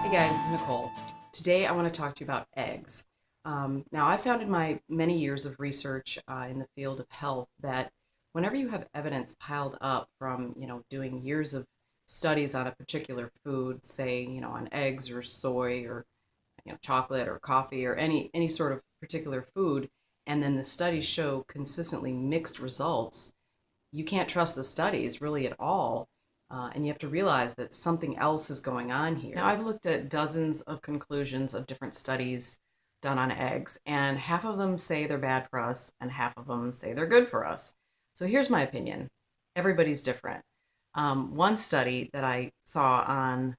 Hey guys, it's Nicole. Today I want to talk to you about eggs. Now, I found in my many years of research in the field of health that whenever you have evidence piled up from, doing years of studies on a particular food, say, on eggs or soy or, chocolate or coffee or any sort of particular food, and then the studies show consistently mixed results, you can't trust the studies really at all. And you have to realize that something else is going on here. Now, I've looked at dozens of conclusions of different studies done on eggs, and half of them say they're bad for us, and half of them say they're good for us. So here's my opinion. Everybody's different. One study that I saw on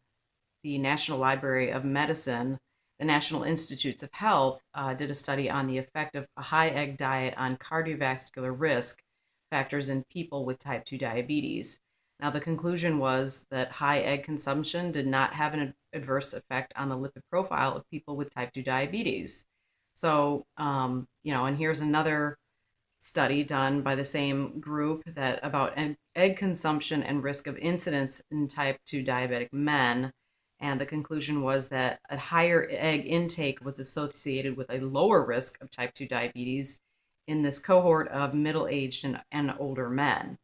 the National Library of Medicine, the National Institutes of Health, did a study on the effect of a high egg diet on cardiovascular risk factors in people with type 2 diabetes. Now, the conclusion was that high egg consumption did not have an adverse effect on the lipid profile of people with type 2 diabetes. So, and here's another study done by the same group that about egg consumption and risk of incidence in type 2 diabetic men. And the conclusion was that a higher egg intake was associated with a lower risk of type 2 diabetes in this cohort of middle-aged and older men.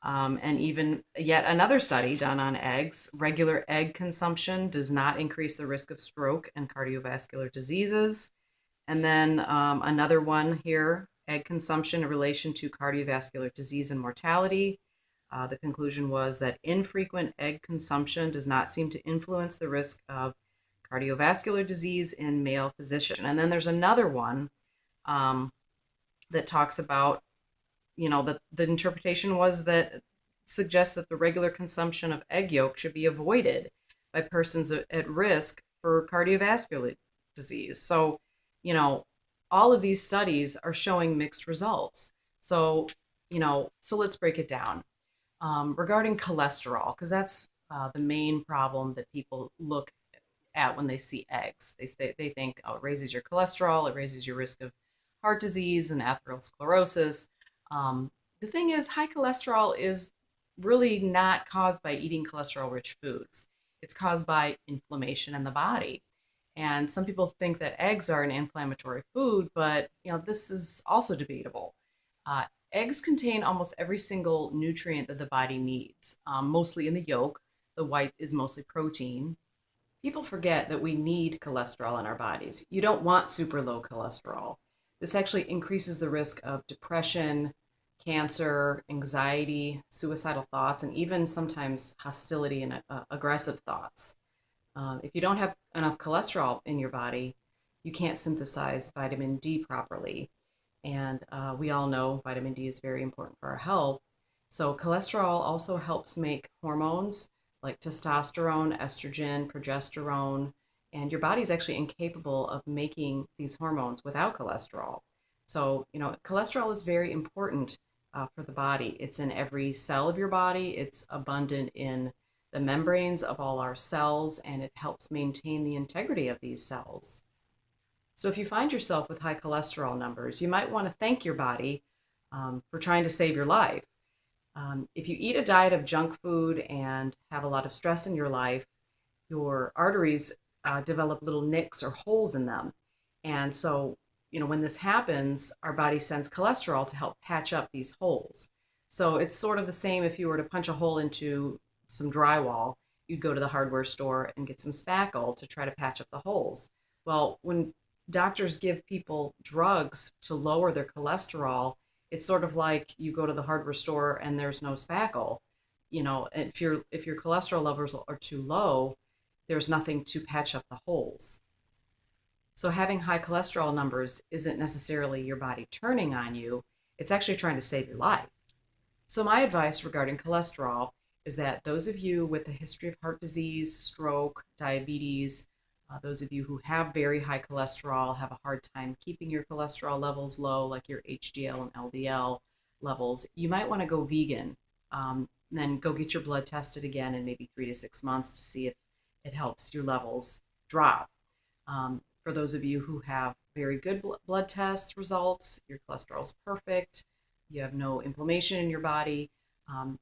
And even yet another study done on eggs, regular egg consumption does not increase the risk of stroke and cardiovascular diseases. And then another one here, egg consumption in relation to cardiovascular disease and mortality. The conclusion was that infrequent egg consumption does not seem to influence the risk of cardiovascular disease in male physicians. And then there's another one that talks about, the interpretation was that suggests that the regular consumption of egg yolk should be avoided by persons at risk for cardiovascular disease. So, all of these studies are showing mixed results. So, so let's break it down. Regarding cholesterol, because that's the main problem that people look at when they see eggs. They think, oh, it raises your cholesterol, it raises your risk of heart disease and atherosclerosis. The thing is, high cholesterol is really not caused by eating cholesterol-rich foods. It's caused by inflammation in the body. And some people think that eggs are an inflammatory food, but this is also debatable. Eggs contain almost every single nutrient that the body needs, mostly in the yolk. The white is mostly protein. People forget that we need cholesterol in our bodies. You don't want super low cholesterol. This actually increases the risk of depression, cancer, anxiety, suicidal thoughts, and even sometimes hostility and aggressive thoughts. If you don't have enough cholesterol in your body, you can't synthesize vitamin D properly. And we all know vitamin D is very important for our health. So cholesterol also helps make hormones like testosterone, estrogen, progesterone, and your body's actually incapable of making these hormones without cholesterol. So, cholesterol is very important for the body. It's in every cell of your body. It's abundant in the membranes of all our cells, and it helps maintain the integrity of these cells. So if you find yourself with high cholesterol numbers, you might want to thank your body for trying to save your life. If you eat a diet of junk food and have a lot of stress in your life, your arteries develop little nicks or holes in them. And so, when this happens, our body sends cholesterol to help patch up these holes. So it's sort of the same if you were to punch a hole into some drywall, you'd go to the hardware store and get some spackle to try to patch up the holes. Well, when doctors give people drugs to lower their cholesterol, it's sort of like you go to the hardware store and there's no spackle. If your cholesterol levels are too low, there's nothing to patch up the holes. So having high cholesterol numbers isn't necessarily your body turning on you, it's actually trying to save your life. So my advice regarding cholesterol is that those of you with a history of heart disease, stroke, diabetes, those of you who have very high cholesterol, have a hard time keeping your cholesterol levels low, like your HDL and LDL levels, you might want to go vegan. Then go get your blood tested again in maybe 3 to 6 months to see if it helps your levels drop. For those of you who have very good blood test results, your cholesterol is perfect, you have no inflammation in your body,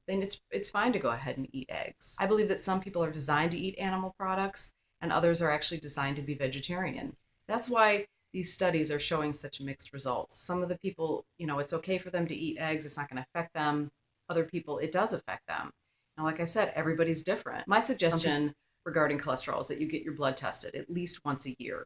then it's fine to go ahead and eat eggs. I believe that some people are designed to eat animal products, and others are actually designed to be vegetarian. That's why these studies are showing such mixed results. Some of the people, it's okay for them to eat eggs, it's not going to affect them. Other people, it does affect them. Now, like I said, everybody's different. My suggestion regarding cholesterol is that you get your blood tested at least once a year.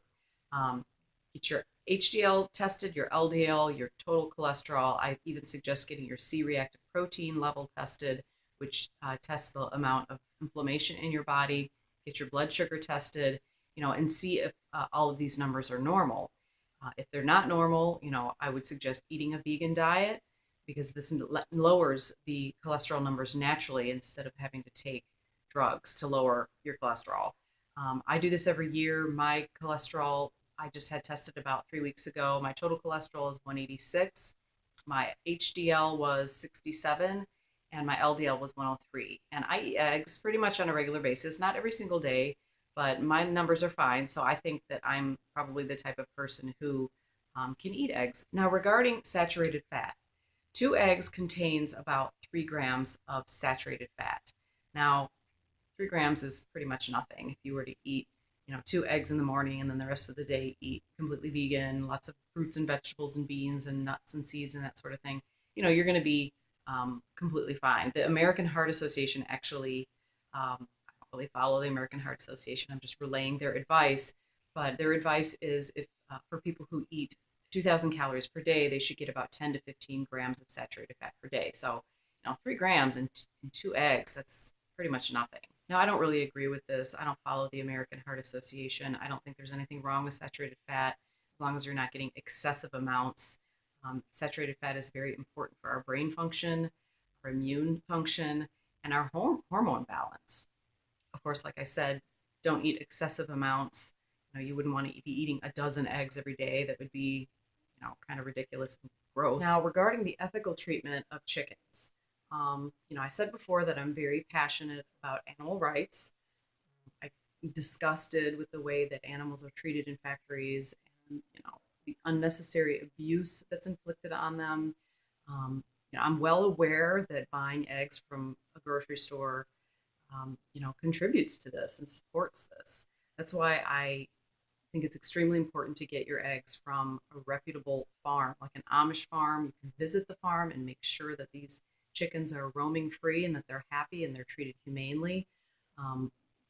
Get your HDL tested, your LDL, your total cholesterol. I even suggest getting your C-reactive protein level tested, which tests the amount of inflammation in your body. Get your blood sugar tested, and see if all of these numbers are normal. If they're not normal, I would suggest eating a vegan diet because this lowers the cholesterol numbers naturally instead of having to take drugs to lower your cholesterol. I do this every year. My cholesterol, I just had tested about 3 weeks ago. My total cholesterol is 186. My HDL was 67 and my LDL was 103. And I eat eggs pretty much on a regular basis, not every single day, but my numbers are fine. So I think that I'm probably the type of person who can eat eggs. Now, regarding saturated fat, 2 eggs contains about 3 grams of saturated fat. Now, 3 grams is pretty much nothing. If you were to eat, 2 eggs in the morning and then the rest of the day eat completely vegan, lots of fruits and vegetables and beans and nuts and seeds and that sort of thing, you're going to be completely fine. The American Heart Association actually, I don't really follow the American Heart Association. I'm just relaying their advice. But their advice is if for people who eat 2,000 calories per day, they should get about 10 to 15 grams of saturated fat per day. So, 3 grams in 2 eggs, that's pretty much nothing. Now, I don't really agree with this. I don't follow the American Heart Association. I don't think there's anything wrong with saturated fat as long as you're not getting excessive amounts. Saturated fat is very important for our brain function, our immune function, and our hormone balance. Of course, like I said, don't eat excessive amounts. You wouldn't want to be eating a dozen eggs every day. That would be, kind of ridiculous and gross. Now, regarding the ethical treatment of chickens, I said before that I'm very passionate about animal rights. I'm disgusted with the way that animals are treated in factories and, the unnecessary abuse that's inflicted on them. I'm well aware that buying eggs from a grocery store, contributes to this and supports this. That's why I think it's extremely important to get your eggs from a reputable farm, like an Amish farm. You can visit the farm and make sure that these chickens are roaming free and that they're happy and they're treated humanely.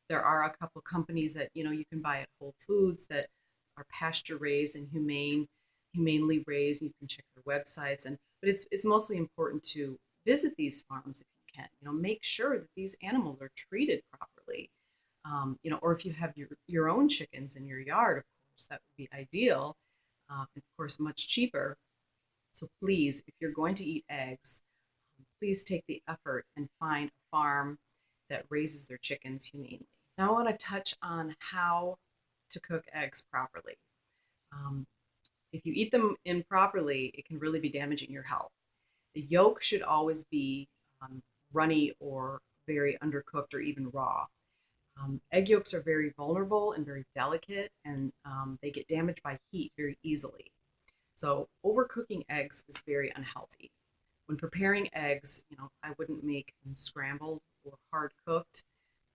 There are a couple companies that you can buy at Whole Foods that are pasture raised and humanely raised. You can check their websites, but it's mostly important to visit these farms if you can. Make sure that these animals are treated properly. Or if you have your own chickens in your yard, of course, that would be ideal. Of course, much cheaper. So please, if you're going to eat eggs, please take the effort and find a farm that raises their chickens humanely. Now I want to touch on how to cook eggs properly. If you eat them improperly, it can really be damaging your health. The yolk should always be runny or very undercooked or even raw. Egg yolks are very vulnerable and very delicate, and they get damaged by heat very easily. So overcooking eggs is very unhealthy. When preparing eggs, I wouldn't make them scrambled or hard cooked.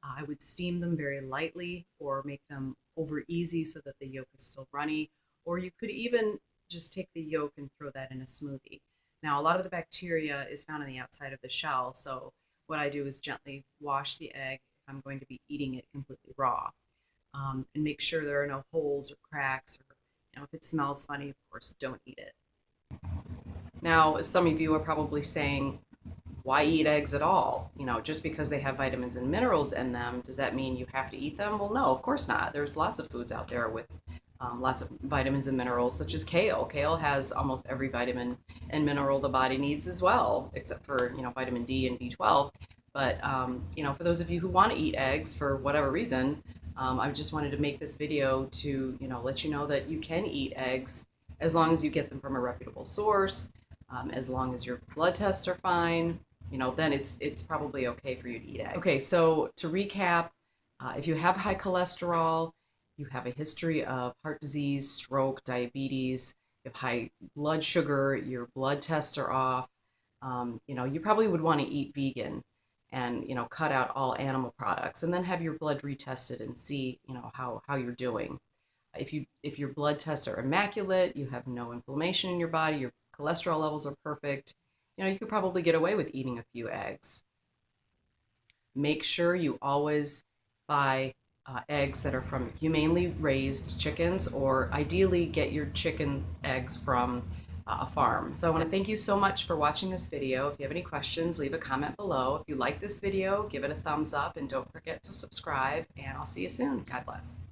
I would steam them very lightly or make them over easy so that the yolk is still runny. Or you could even just take the yolk and throw that in a smoothie. Now, a lot of the bacteria is found on the outside of the shell, so what I do is gently wash the egg if I'm going to be eating it completely raw, and make sure there are no holes or cracks, or if it smells funny, of course, don't eat it. Now, some of you are probably saying, why eat eggs at all? Just because they have vitamins and minerals in them, does that mean you have to eat them? Well, no, of course not. There's lots of foods out there with lots of vitamins and minerals, such as kale. Kale has almost every vitamin and mineral the body needs as well, except for, vitamin D and B12. But, for those of you who want to eat eggs for whatever reason, I just wanted to make this video to, let you know that you can eat eggs as long as you get them from a reputable source, as long as your blood tests are fine, then it's probably okay for you to eat eggs. Okay, so to recap, if you have high cholesterol, you have a history of heart disease, stroke, diabetes, you have high blood sugar, your blood tests are off, you probably would want to eat vegan. and cut out all animal products, and then have your blood retested and see how you're doing. If your blood tests are immaculate, you have no inflammation in your body, your cholesterol levels are perfect, you could probably get away with eating a few eggs. Make sure you always buy eggs that are from humanely raised chickens, or ideally get your chicken eggs from a farm. So I want to thank you so much for watching this video. If you have any questions, leave a comment below. If you like this video, give it a thumbs up, and don't forget to subscribe, and I'll see you soon. God bless.